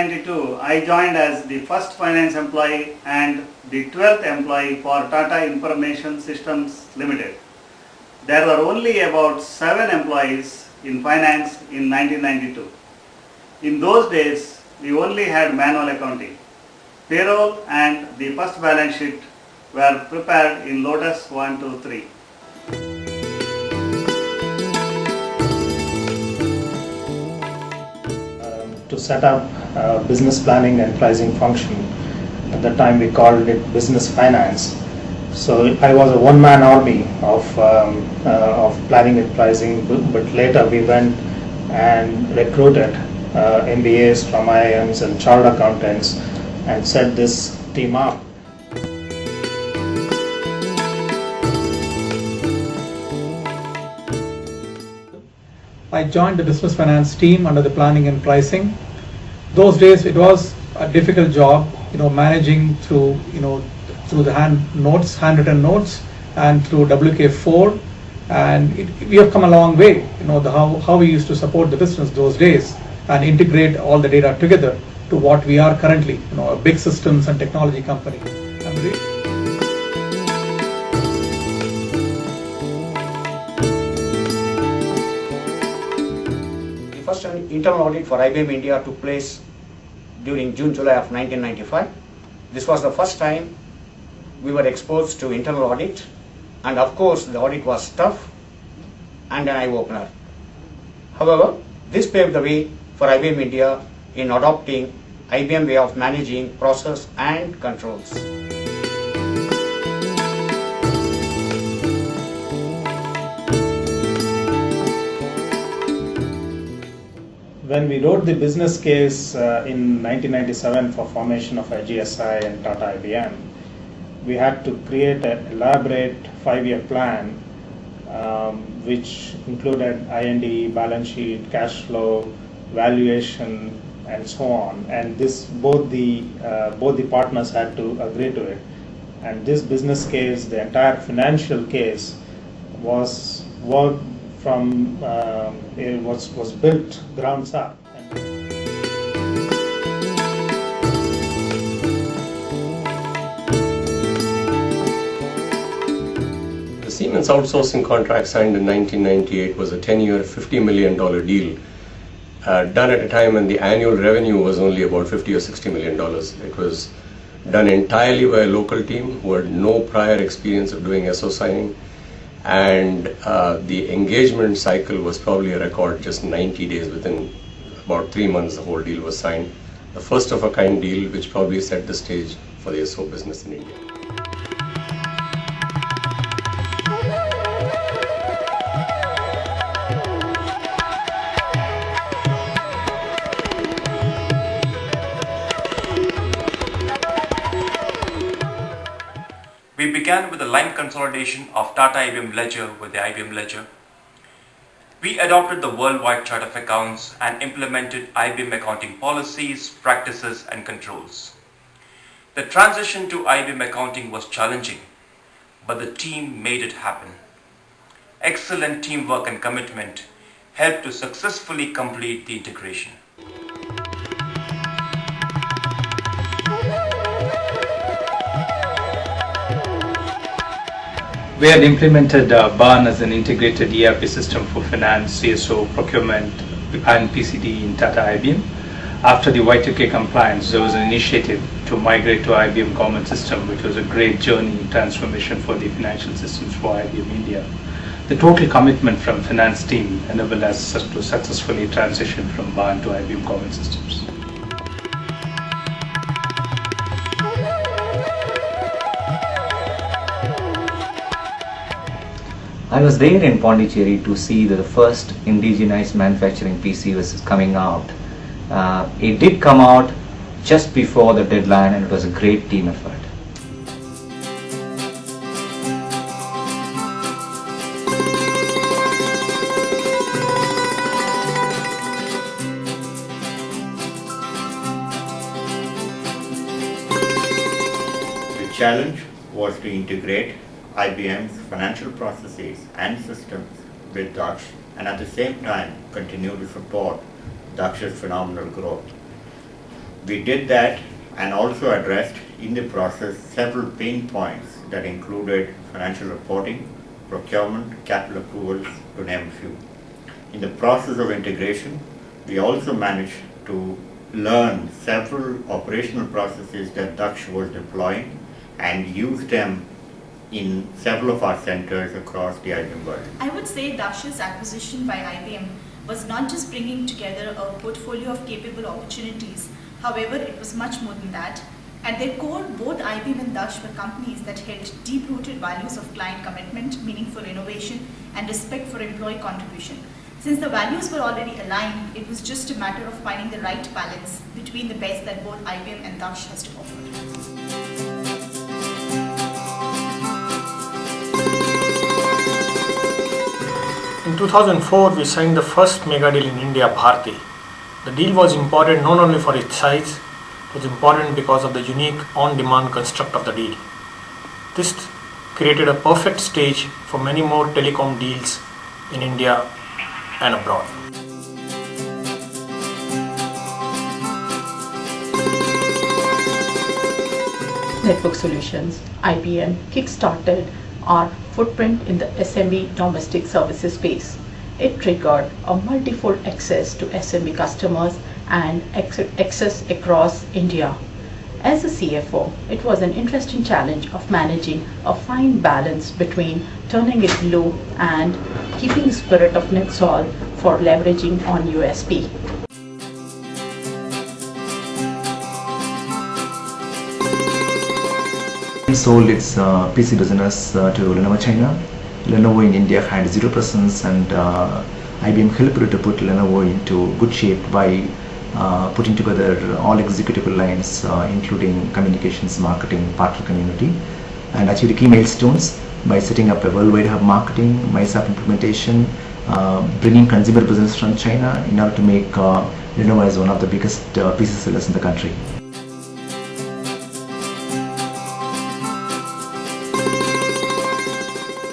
1992, I joined as the first finance employee and the 12th employee for Tata Information Systems Limited. There were only about 7 employees in finance in 1992. In those days, we only had manual accounting. Payroll and the first balance sheet were prepared in Lotus 123. To set up a business planning and pricing function. At the time we called it business finance. So I was a one-man army of planning and pricing, but later we went and recruited MBAs from IIMs and chartered accountants and set this team up. I joined the business finance team under the planning and pricing. Those days it was a difficult job, managing through the handwritten notes and through WK4, and we have come a long way. How we used to support the business those days and integrate all the data together to what we are currently, a big systems and technology company. First internal audit for IBM India took place during June-July of 1995. This was the first time we were exposed to internal audit, and of course the audit was tough and an eye-opener. However, this paved the way for IBM India in adopting IBM way of managing process and controls. When we wrote the business case in 1997 for formation of IGSI and Tata IBM, we had to create an elaborate 5-year plan which included IND, balance sheet, cash flow, valuation, and so on. And this both the partners had to agree to it. And this business case, the entire financial case, was worked from it was built grounds up. The Siemens outsourcing contract signed in 1998 was a 10-year, $50 million deal done at a time when the annual revenue was only about $50 or $60 million. It was done entirely by a local team who had no prior experience of doing SO signing. And the engagement cycle was probably a record, just 90 days. Within about 3 months the whole deal was signed. The first of a kind deal which probably set the stage for the SO business in India. We began with the line consolidation of Tata IBM Ledger with the IBM Ledger. We adopted the worldwide chart of accounts and implemented IBM accounting policies, practices, and controls. The transition to IBM accounting was challenging, but the team made it happen. Excellent teamwork and commitment helped to successfully complete the integration. We had implemented BAN as an integrated ERP system for finance, CSO, procurement, and PCD in Tata IBM. After the Y2K compliance, there was an initiative to migrate to IBM Common System, which was a great journey in transformation for the financial systems for IBM India. The total commitment from finance team enabled us to successfully transition from BAN to IBM Common Systems. I was there in Pondicherry to see the first indigenized manufacturing PC was coming out. It did come out just before the deadline, and it was a great team effort. The challenge was to integrate IBM's financial processes and systems with Daksh, and at the same time continue to support Daksh's phenomenal growth. We did that and also addressed in the process several pain points that included financial reporting, procurement, capital approvals, to name a few. In the process of integration, we also managed to learn several operational processes that Daksh was deploying and use them in several of our centers across the IBM world. I would say Daksh's acquisition by IBM was not just bringing together a portfolio of capable opportunities. However, it was much more than that. At their core, both IBM and Daksh were companies that held deep-rooted values of client commitment, meaningful innovation, and respect for employee contribution. Since the values were already aligned, it was just a matter of finding the right balance between the best that both IBM and Daksh has to offer. In 2004, we signed the first mega deal in India, Bharti. The deal was important not only for its size, it was important because of the unique on-demand construct of the deal. This created a perfect stage for many more telecom deals in India and abroad. Network Solutions, IBM, kick-started our footprint in the SMB domestic services space. It triggered a multifold access to SMB customers and access across India. As a CFO, it was an interesting challenge of managing a fine balance between turning it blue and keeping the spirit of NetSol for leveraging on USP. Sold its PC business to Lenovo China. Lenovo in India had zero presence, and IBM helped to put Lenovo into good shape by putting together all executive lines, including communications, marketing, partner community, and achieved key milestones by setting up a worldwide hub marketing, MySAP implementation, bringing consumer business from China in order to make Lenovo as one of the biggest PC sellers in the country.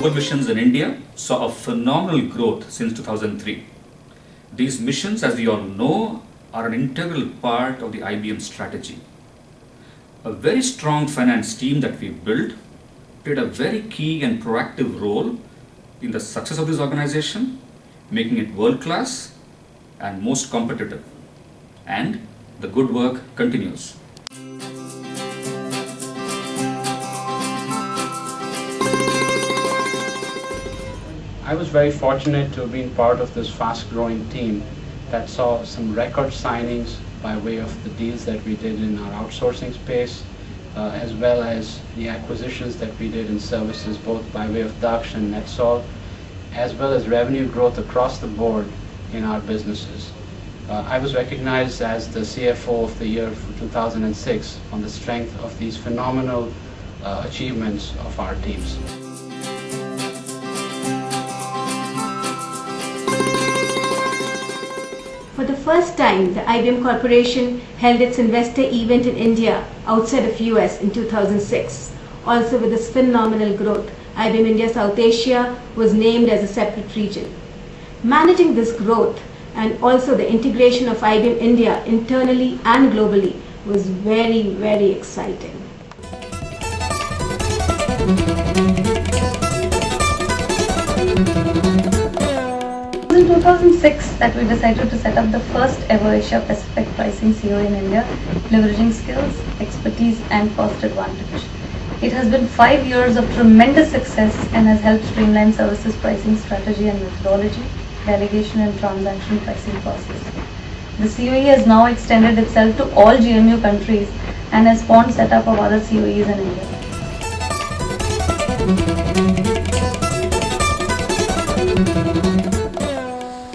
Both missions in India saw a phenomenal growth since 2003. These missions, as we all know, are an integral part of the IBM strategy. A very strong finance team that we built played a very key and proactive role in the success of this organization, making it world-class and most competitive. And the good work continues. I was very fortunate to have been part of this fast-growing team that saw some record signings by way of the deals that we did in our outsourcing space, as well as the acquisitions that we did in services, both by way of Daksh and NetSol, as well as revenue growth across the board in our businesses. I was recognized as the CFO of the year for 2006 on the strength of these phenomenal achievements of our teams. For the first time, the IBM Corporation held its investor event in India outside of US in 2006. Also with this phenomenal growth, IBM India South Asia was named as a separate region. Managing this growth and also the integration of IBM India internally and globally was very, very exciting. In 2006 that we decided to set up the first ever Asia Pacific pricing CO in India, leveraging skills, expertise and cost advantage. It has been 5 years of tremendous success and has helped streamline services pricing strategy and methodology, delegation and transaction pricing process. The COE has now extended itself to all GMU countries and has spawned setup of other COEs in India.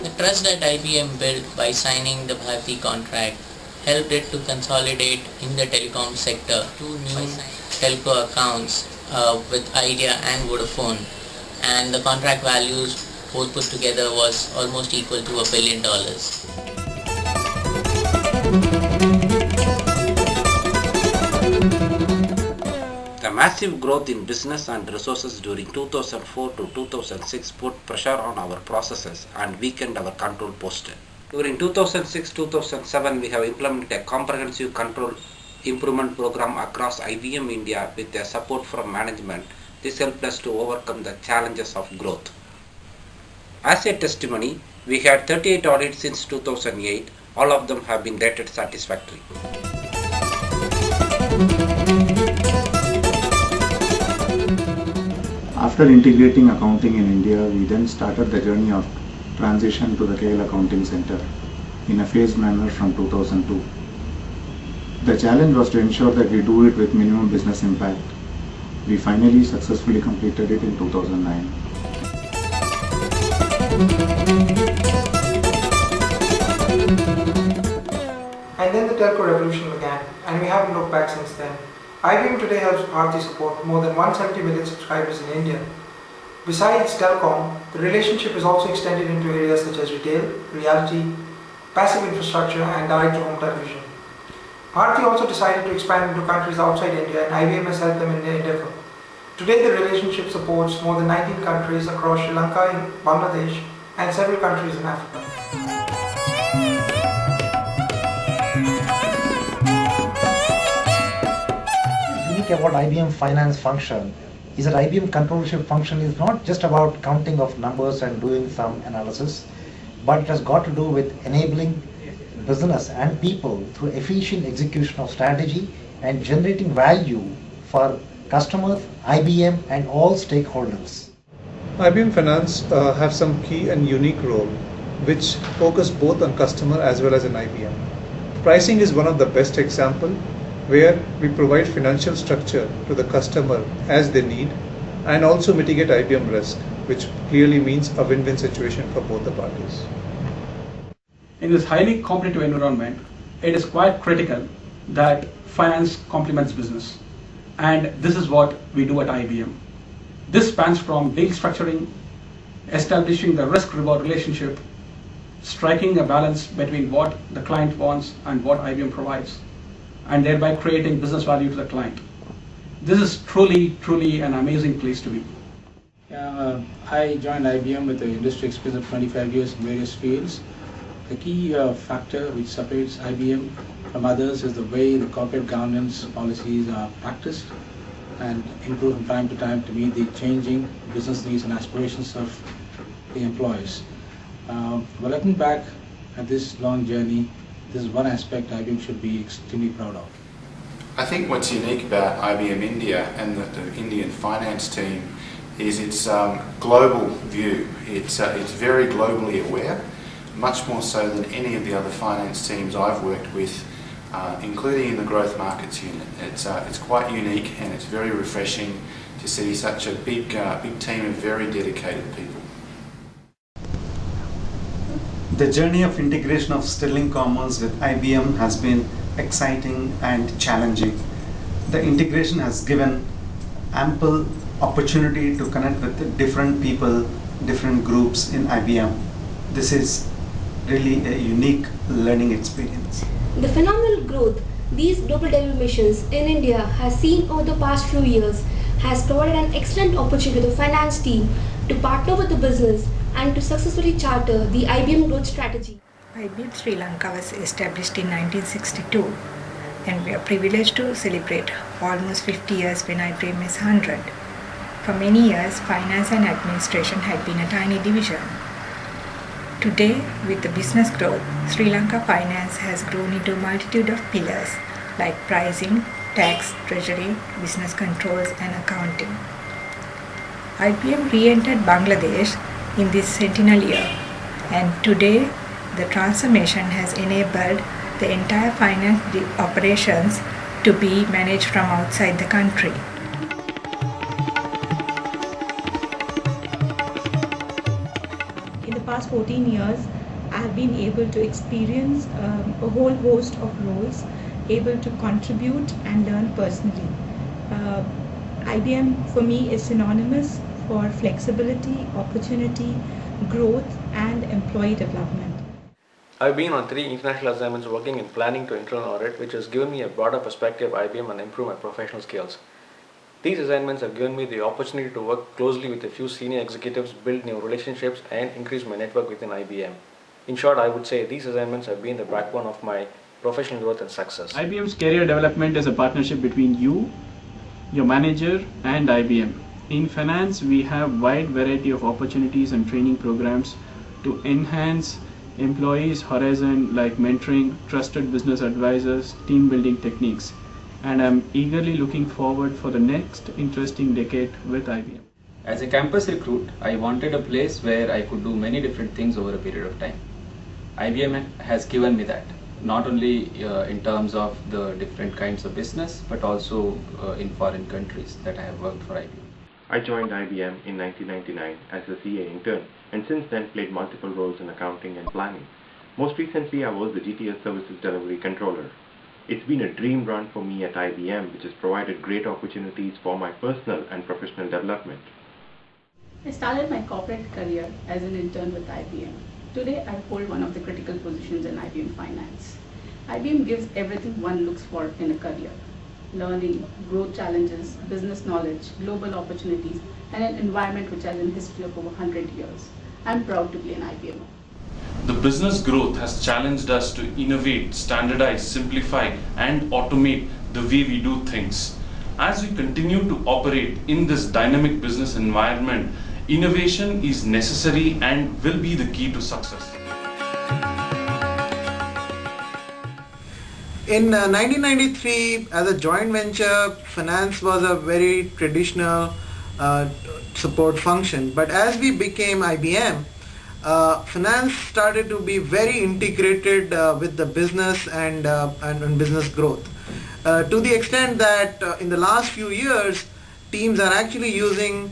The trust that IBM built by signing the Bharti contract helped it to consolidate in the telecom sector 2 new telco accounts with Idea and Vodafone, and the contract values both put together was almost equal to $1 billion. The massive growth in business and resources during 2004 to 2006 put pressure on our processes and weakened our control posture. During 2006-2007, we have implemented a comprehensive control improvement program across IBM India with the support from management. This helped us to overcome the challenges of growth. As a testimony, we had 38 audits since 2008. All of them have been rated satisfactory. After integrating accounting in India, we then started the journey of transition to the KL Accounting Center in a phased manner from 2002. The challenge was to ensure that we do it with minimum business impact. We finally successfully completed it in 2009. And then the telco revolution began, and we haven't looked back since then. IBM today helps Bharti support more than 170 million subscribers in India. Besides telecom, the relationship is also extended into areas such as retail, realty, passive infrastructure, and direct-to-home television. Bharti also decided to expand into countries outside India, and IBM has helped them in their endeavor. Today, the relationship supports more than 19 countries across Sri Lanka, Bangladesh, and several countries in Africa. Unique about IBM finance function is that IBM controllership function is not just about counting of numbers and doing some analysis, but it has got to do with enabling business and people through efficient execution of strategy and generating value for customers, IBM, and all stakeholders. IBM Finance have some key and unique role which focus both on customer as well as in IBM. Pricing is one of the best example where we provide financial structure to the customer as they need and also mitigate IBM risk, which clearly means a win-win situation for both the parties. In this highly competitive environment, it is quite critical that finance complements business. And this is what we do at IBM. This spans from deal structuring, establishing the risk-reward relationship, striking a balance between what the client wants and what IBM provides, and thereby creating business value to the client. This is truly an amazing place to be. I joined IBM with the industry experience of 25 years in various fields. The key factor which separates IBM from others is the way the corporate governance policies are practiced and improved from time to time to meet the changing business needs and aspirations of the employees. But looking back at this long journey, this is one aspect IBM should be extremely proud of. I think what's unique about IBM India and the Indian finance team is its global view. It's very globally aware, much more so than any of the other finance teams I've worked with, including in the growth markets unit. It's quite unique and it's very refreshing to see such a big team of very dedicated people. The journey of integration of Sterling Commerce with IBM has been exciting and challenging. The integration has given ample opportunity to connect with different people, different groups in IBM. This is really a unique learning experience. The phenomenal growth these global delivery missions in India has seen over the past few years has provided an excellent opportunity to the finance team to partner with the business and to successfully charter the IBM growth strategy. IBM Sri Lanka was established in 1962 and we are privileged to celebrate almost 50 years when IBM is 100. For many years, finance and administration had been a tiny division. Today, with the business growth, Sri Lanka finance has grown into a multitude of pillars like pricing, tax, treasury, business controls and accounting. IBM re-entered Bangladesh in this centennial year, and today the transformation has enabled the entire finance operations to be managed from outside the country. In the past 14 years, I have been able to experience a whole host of roles, able to contribute and learn personally. IBM for me is synonymous for flexibility, opportunity, growth and employee development. I've been on 3 international assignments working in planning to internal audit, which has given me a broader perspective of IBM and improve my professional skills. These assignments have given me the opportunity to work closely with a few senior executives, build new relationships and increase my network within IBM. In short, I would say these assignments have been the backbone of my professional growth and success. IBM's career development is a partnership between you, your manager, and IBM. In finance, we have wide variety of opportunities and training programs to enhance employees' horizon, like mentoring, trusted business advisors, team building techniques. And I'm eagerly looking forward for the next interesting decade with IBM. As a campus recruit, I wanted a place where I could do many different things over a period of time. IBM has given me that, not only in terms of the different kinds of business, but also in foreign countries that I have worked for IBM. I joined IBM in 1999 as a CA intern, and since then played multiple roles in accounting and planning. Most recently, I was the GTS Services Delivery Controller. It's been a dream run for me at IBM, which has provided great opportunities for my personal and professional development. I started my corporate career as an intern with IBM. Today, I hold one of the critical positions in IBM Finance. IBM gives everything one looks for in a career: learning, growth challenges, business knowledge, global opportunities, and an environment which has a history of over 100 years. I'm proud to be an IBM. The business growth has challenged us to innovate, standardize, simplify, and automate the way we do things. As we continue to operate in this dynamic business environment, innovation is necessary and will be the key to success. In 1993, as a joint venture, finance was a very traditional support function. But as we became IBM, finance started to be very integrated with the business and business growth. To the extent that in the last few years, teams are actually using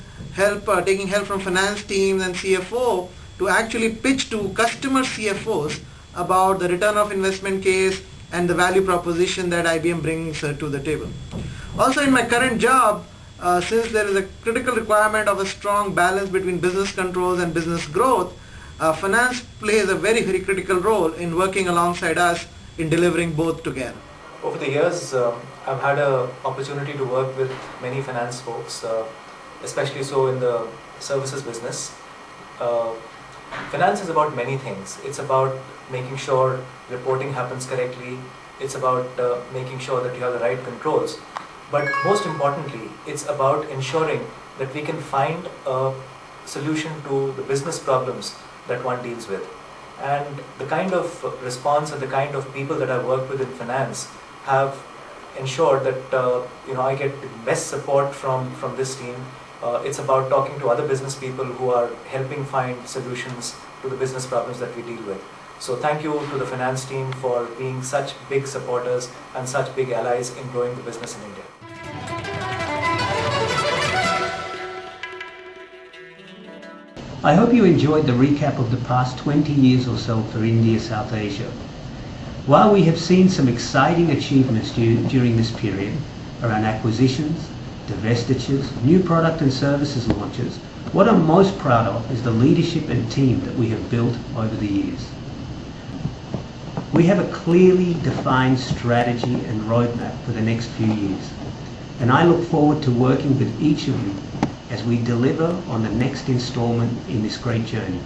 taking help from finance teams and CFO to actually pitch to customer CFOs about the return of investment case and the value proposition that IBM brings to the table. Also in my current job, since there is a critical requirement of a strong balance between business controls and business growth, finance plays a very, very critical role in working alongside us in delivering both together. Over the years, I've had an opportunity to work with many finance folks, especially so in the services business. Finance is about many things. It's about making sure reporting happens correctly. It's about making sure that you have the right controls. But most importantly, it's about ensuring that we can find a solution to the business problems that one deals with. And the kind of response and the kind of people that I work with in finance have ensured that I get the best support from this team. It's about talking to other business people who are helping find solutions to the business problems that we deal with. So thank you to the finance team for being such big supporters and such big allies in growing the business in India. I hope you enjoyed the recap of the past 20 years or so for India South Asia. While we have seen some exciting achievements during this period around acquisitions, divestitures, new product and services launches, what I'm most proud of is the leadership and team that we have built over the years. We have a clearly defined strategy and roadmap for the next few years, and I look forward to working with each of you as we deliver on the next installment in this great journey.